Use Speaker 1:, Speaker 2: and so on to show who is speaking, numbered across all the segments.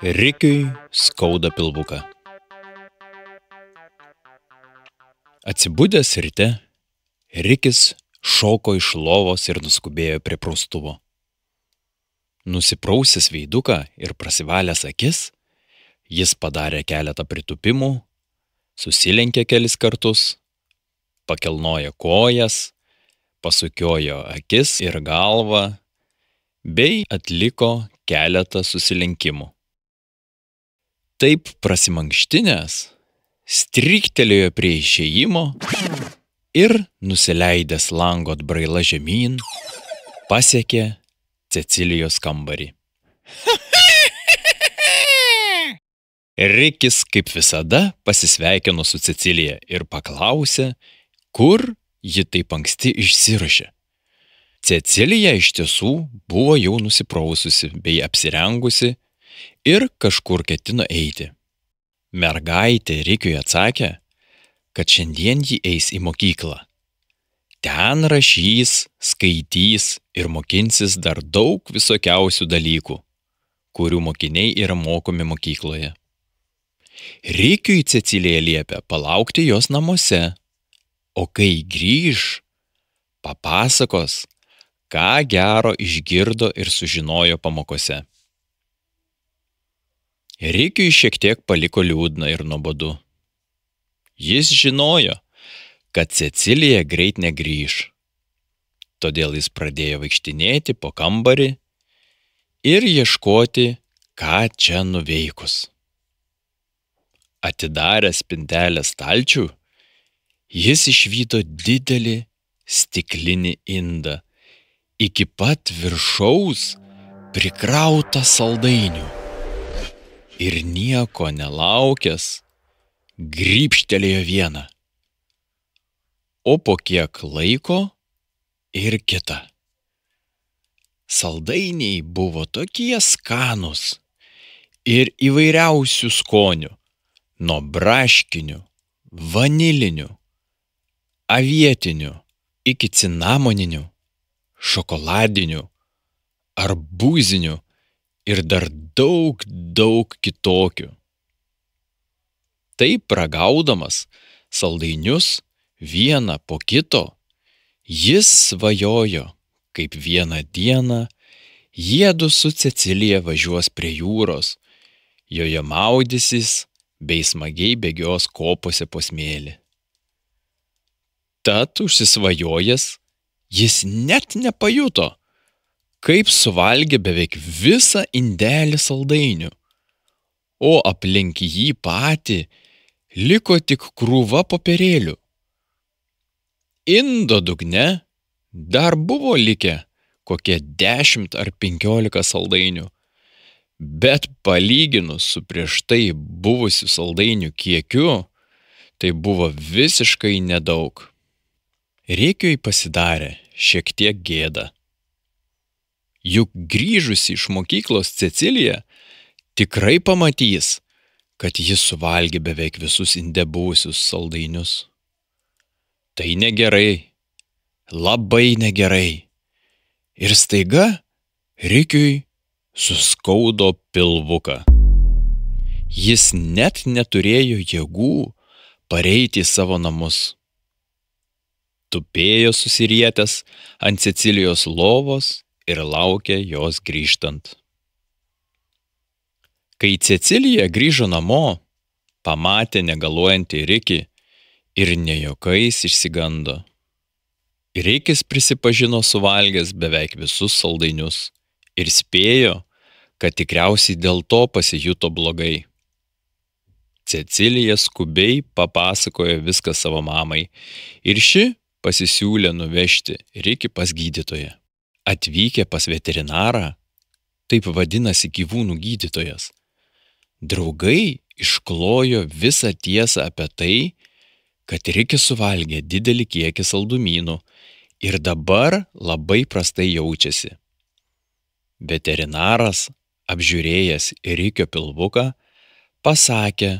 Speaker 1: Rikiui skauda pilvuką. Atsibudęs ryte, Rikis šoko iš lovos ir nuskubėjo prie praustuvo. Nusiprausęs veiduką ir prasivalęs akis, jis padarė keletą pritūpimų, susilenkė kelis kartus, pakelnojo kojas, pasukiojo akis ir galvą, bei atliko keletą susilenkimų. Taip prasimankštinęs, stryktelėjo prie išėjimo ir, nusileidęs lango atbraila žemyn, pasiekė Cecilijos kambarį. Rikis, kaip visada, pasisveikino su Cecilija ir paklausė, kur ji taip anksti išsiruošė. Cecilija iš tiesų buvo jau nusipraususi bei apsirengusi ir kažkur ketino eiti. Mergaitė Rikiui atsakė, kad šiandien ji eis į mokyklą. Ten rašys, skaitys ir mokinsis dar daug visokiausių dalykų, kurių mokiniai yra mokomi mokykloje. Rikiui Cecilija liepė palaukti jos namuose, o kai grįš, papasakos, ką gero išgirdo ir sužinojo pamokose. Rikiui šiek tiek paliko liūdna ir nuobodu. Jis žinojo, kad Cecilija greit negrįš. Todėl jis pradėjo vaikštinėti po kambarį ir ieškoti, ką čia nuveikus. Atidaręs spintelės stalčių, jis išvydo didelį stiklinį indą, iki pat viršaus prikrautą saldainių. Ir nieko nelaukęs, grybštelėjo vieną. O po kiek laiko ir kitą. Saldainiai buvo tokie skanūs ir įvairiausių skonių, nuo braškinių, vanilinių, avietinių iki cinamoninių, šokoladinių, arbūzinių ir dar daug kitokių. Taip ragaudamas saldainius vieną po kito, jis svajojo, kaip vieną dieną jiedu su Cecilija važiuos prie jūros, joje maudysis bei smagiai bėgios kopose po smėlį. Tad užsisvajojęs, jis net nepajuto, kaip suvalgė beveik visą indelį saldainių, o aplink jį patį liko tik krūva popierėlių. Indo dugne dar buvo likę kokie 10 ar 15 saldainių, bet palyginus su prieš tai buvusių saldainių kiekiu, tai buvo visiškai nedaug. Rikiui pasidarė šiek tiek gėda. Juk grįžusi iš mokyklos Cecilija tikrai pamatys, kad jis suvalgė beveik visus inde buvusius saldainius. Tai negerai, labai negerai. Ir staiga Rikiui suskaudo pilvuką. Jis net neturėjo jėgų pareiti į savo namus. Tupėjo susirietęs ant Cecilijos lovos ir laukė jos grįžtant. Kai Cecilija grįžo namo, pamatė negaluojantį Rikį ir ne juokais išsigando. Rikis prisipažino suvalgęs beveik visus saldainius ir spėjo, kad tikriausiai dėl to pasijuto blogai. Cecilija skubiai papasakojo viską savo mamai ir ši pasisiūlė nuvežti Rikį pas gydytoją. Atvykę pas veterinarą, taip vadinasi gyvūnų gydytojas, draugai išklojo visą tiesą apie tai, kad Rikis suvalgė didelį kiekį saldumynų ir dabar labai prastai jaučiasi. Veterinaras, apžiūrėjęs Rikio pilvuką, pasakė,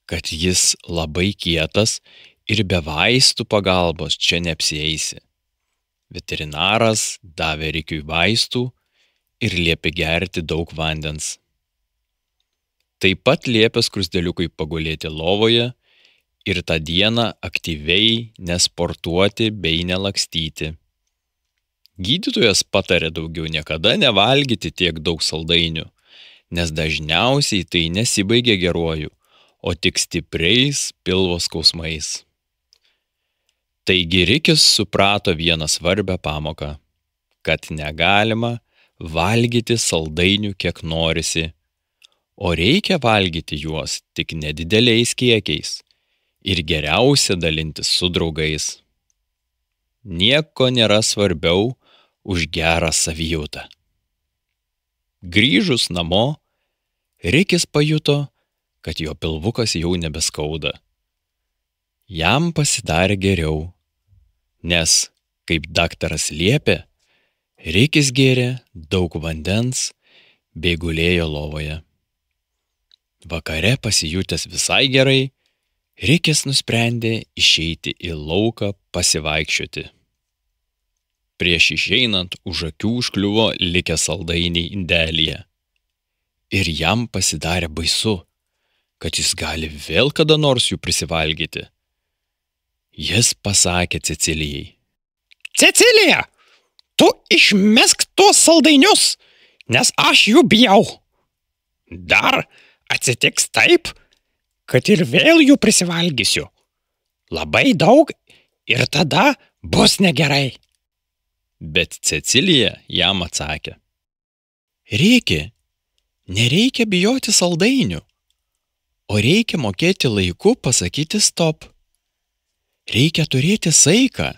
Speaker 1: kad jis labai kietas ir be vaistų pagalbos čia neapsieisi. Veterinaras davė Rikiui vaistų ir liepė gerti daug vandens. Taip pat liepė skruzdėliukui pagulėti lovoje ir tą dieną aktyviai nesportuoti bei nelakstyti. Gydytojas patarė daugiau niekada nevalgyti tiek daug saldainių, nes dažniausiai tai nesibaigia geruoju, o tik stipriais pilvo skausmais. Taigi Rikis suprato vieną svarbią pamoką, kad negalima valgyti saldainių kiek norisi, o reikia valgyti juos tik nedideliais kiekiais ir geriausia dalintis su draugais. Nieko nėra svarbiau už gerą savijautą. Grįžus namo, Rikis pajuto, kad jo pilvukas jau nebeskauda. Jam pasidarė geriau, nes, kaip daktaras liepė, Rikis gėrė daug vandens bei gulėjo lovoje. Vakare pasijutęs visai gerai, Rikis nusprendė išeiti į lauką pasivaikščioti. Prieš išeinant už akių užkliuvo likę saldainiai indelyje. Ir jam pasidarė baisu, kad jis gali vėl kada nors jų prisivalgyti. Jis pasakė Cecilijai:
Speaker 2: Cecilija, tu išmesk tuos saldainius, nes aš jų bijau. Dar atsitiks taip, kad ir vėl jų prisivalgysiu. Labai daug ir tada bus negerai.
Speaker 1: Bet Cecilija jam atsakė: Riki, nereikia bijoti saldainių, o reikia mokėti laiku pasakyti stop. Reikia turėti saiką.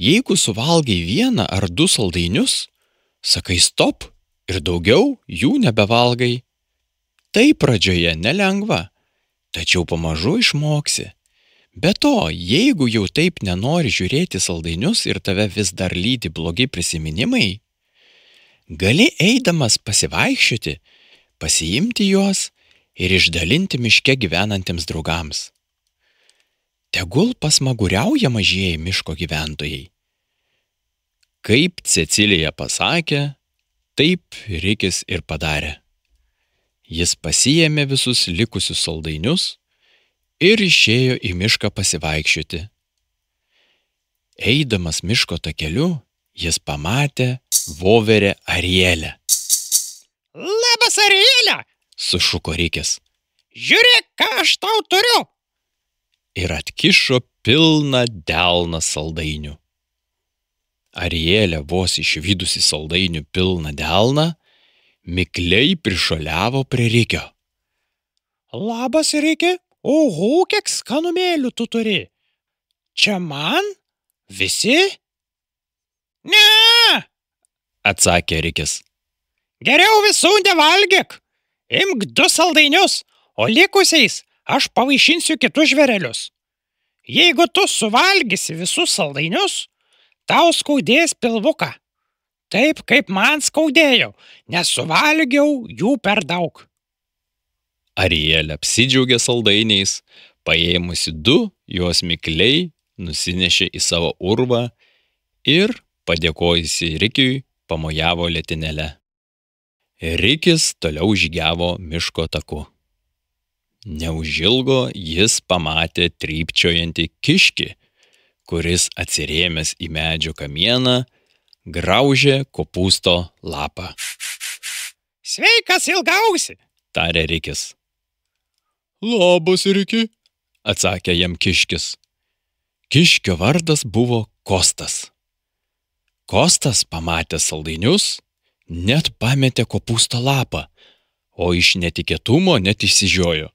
Speaker 1: Jeigu suvalgai 1 ar 2 saldainius, sakai stop ir daugiau jų nebevalgai. Tai pradžioje nelengva, tačiau pamažu išmoksi. Be to, jeigu jau taip nenori žiūrėti saldainius ir tave vis dar lydi blogi prisiminimai, gali eidamas pasivaikščioti, pasiimti juos ir išdalinti miške gyvenantiems draugams. Tegul pasmaguriauja mažieji miško gyventojai. Kaip Cecilija pasakė, taip Rikis ir padarė. Jis pasiėmė visus likusius saldainius ir išėjo į mišką pasivaikščioti. Eidamas miško takeliu, jis pamatė voverę Arielę.
Speaker 2: Labas, Arielė,
Speaker 1: Sušuko Rikis
Speaker 2: žiūrėk, ką aš tau turiu.
Speaker 1: ir atkišo pilną delną saldainių. Arielė vos išvydusi saldainių pilną delną, mikliai prišoliavo prie Rikio.
Speaker 2: Labas, Riki, oho, kiek skanumėlių tu turi. Čia man? Visi? Ne,
Speaker 1: Atsakė Rikis.
Speaker 2: geriau visų nevalgyk. Imk 2 saldainius, o likusiais aš pavaišinsiu kitus žvėrelius. Jeigu tu suvalgysi visus saldainius, tau skaudės pilvuką. Taip kaip man skaudėjo, nes suvalgiau jų per daug.
Speaker 1: Arielė apsidžiaugė saldainiais, paėmusi 2, juos mikliai nusinešė į savo urvą ir, padėkojusi Rikiui, pamojavo letenėle. Rikis toliau žygiavo miško taku. Neužilgo jis pamatė trypčiojantį kiškį, kuris atsirėmęs į medžio kamieną graužė kopūsto lapą.
Speaker 2: Sveikas, ilgausi,
Speaker 1: Tarė Rikis. Labas, Riki, atsakė jam kiškis. Kiškio vardas buvo Kostas. Kostas, pamatęs saldainius, net pametė kopūsto lapą, o iš netikėtumo net išsižiojo.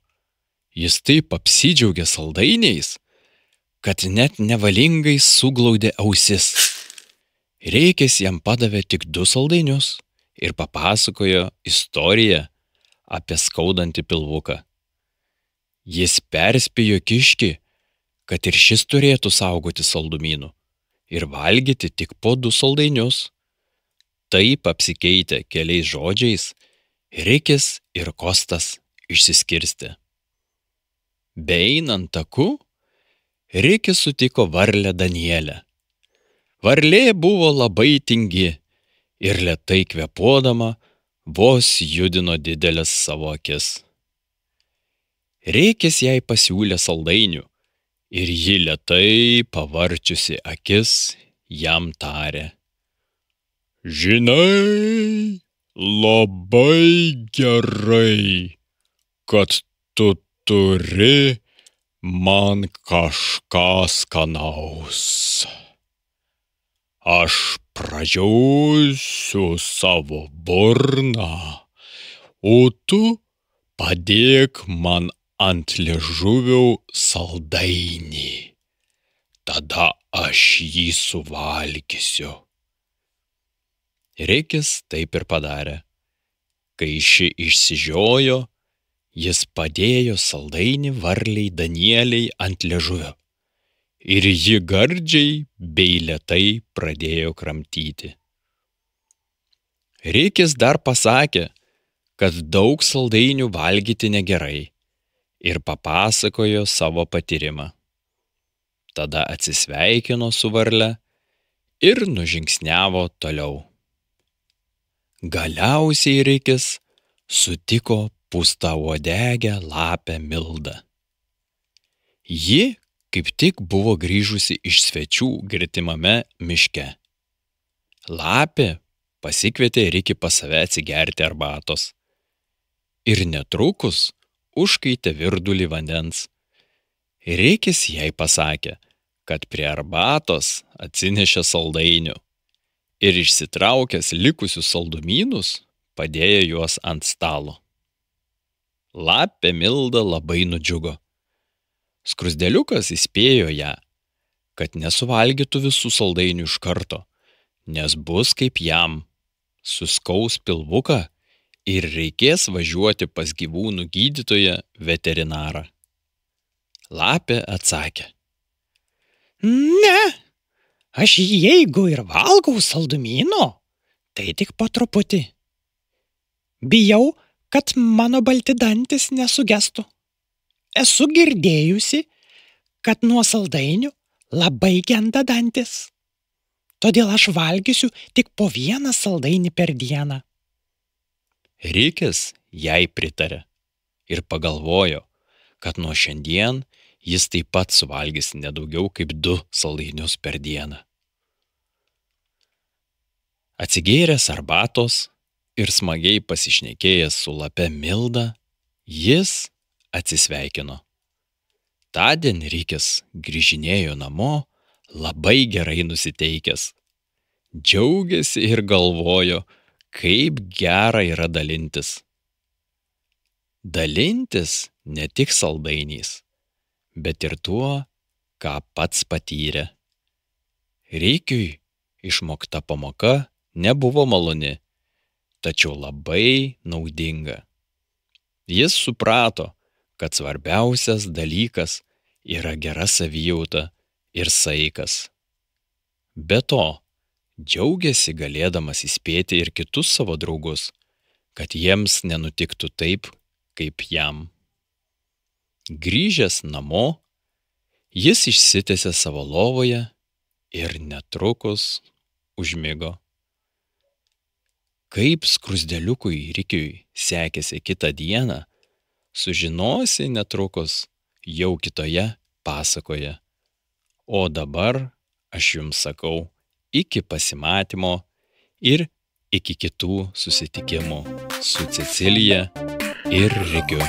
Speaker 1: Jis taip apsidžiaugė saldainiais, kad net nevalingai suglaudė ausis. Rikis jam padavė tik 2 saldainius ir papasakojo istoriją apie skaudantį pilvuką. Jis perspėjo kiškį, kad ir šis turėtų saugoti saldumynų ir valgyti tik po 2 saldainius. Taip apsikeitę keliais žodžiais, Rikis ir Kostas išsiskirstė. Beeinant taku, Rikis sutiko varlę Danielę. Varlė buvo labai tingi ir lėtai kvėpuodama vos judino didelės savo akis. Rikis jai pasiūlė saldainių ir ji lėtai pavarčiusi akis jam tarė: Žinai, labai gerai, kad tu turi man kažką skanaus. Aš pražiausiu savo burną, o tu padėk man ant liežuvio saldainį. Tada aš jį suvalgysiu. Rikis taip ir padarė. Kai ši išsižiojo, jis padėjo saldainį varliai Danieliai ant liežuvio ir ji gardžiai bei lėtai pradėjo kramtyti. Rikis dar pasakė, kad daug saldainių valgyti negerai ir papasakojo savo patyrimą. Tada atsisveikino su varle ir nužingsniavo toliau. Galiausiai Rikis sutiko pūstauodegę lapę Mildą. Ji kaip tik buvo grįžusi iš svečių gretimame miške. Lapė pasikvietė Rikį pas save atsigerti arbatos ir netrukus užkaitė virdulį vandens. Rikis jai pasakė, kad prie arbatos atsinešė saldainių ir išsitraukęs likusius saldumynus padėjo juos ant stalo. Lapė Milda labai nudžiugo. Skruzdėliukas įspėjo ją, kad nesuvalgytų visų saldainių iš karto, nes bus kaip jam, suskaus pilvuką ir reikės važiuoti pas gyvūnų gydytoją veterinarą. Lapė atsakė:
Speaker 2: Ne, aš jeigu ir valgau saldumyno, tai tik po truputį. Bijau, kad mano balti dantis nesugestų. Esu girdėjusi, kad nuo saldainių labai genda dantis. Todėl aš valgysiu tik po vieną saldainį per dieną.
Speaker 1: Rikis jai pritarė ir pagalvojo, kad nuo šiandien jis taip pat suvalgys nedaugiau kaip 2 saldainius per dieną. Atsigėręs arbatos ir smagiai pasišnekėjęs su lape Milda, jis atsisveikino. Tądien Rikis grįžinėjo namo labai gerai nusiteikęs. Džiaugėsi ir galvojo, kaip gera yra dalintis. Dalintis ne tik saldainiais, bet ir tuo, ką pats patyrė. Rikiui išmokta pamoka nebuvo maloni, tačiau labai naudinga. Jis suprato, kad svarbiausias dalykas yra gera savijauta ir saikas. Be to, džiaugėsi galėdamas įspėti ir kitus savo draugus, kad jiems nenutiktų taip, kaip jam. Grįžęs namo, jis išsitiesė savo lovoje ir netrukus užmigo. Kaip skruzdėliukui Rikiui sekėsi kitą dieną, sužinosi netrukus jau kitoje pasakoje. O dabar aš jums sakau iki pasimatymo ir iki kitų susitikimų su Cecilija ir Rikiu.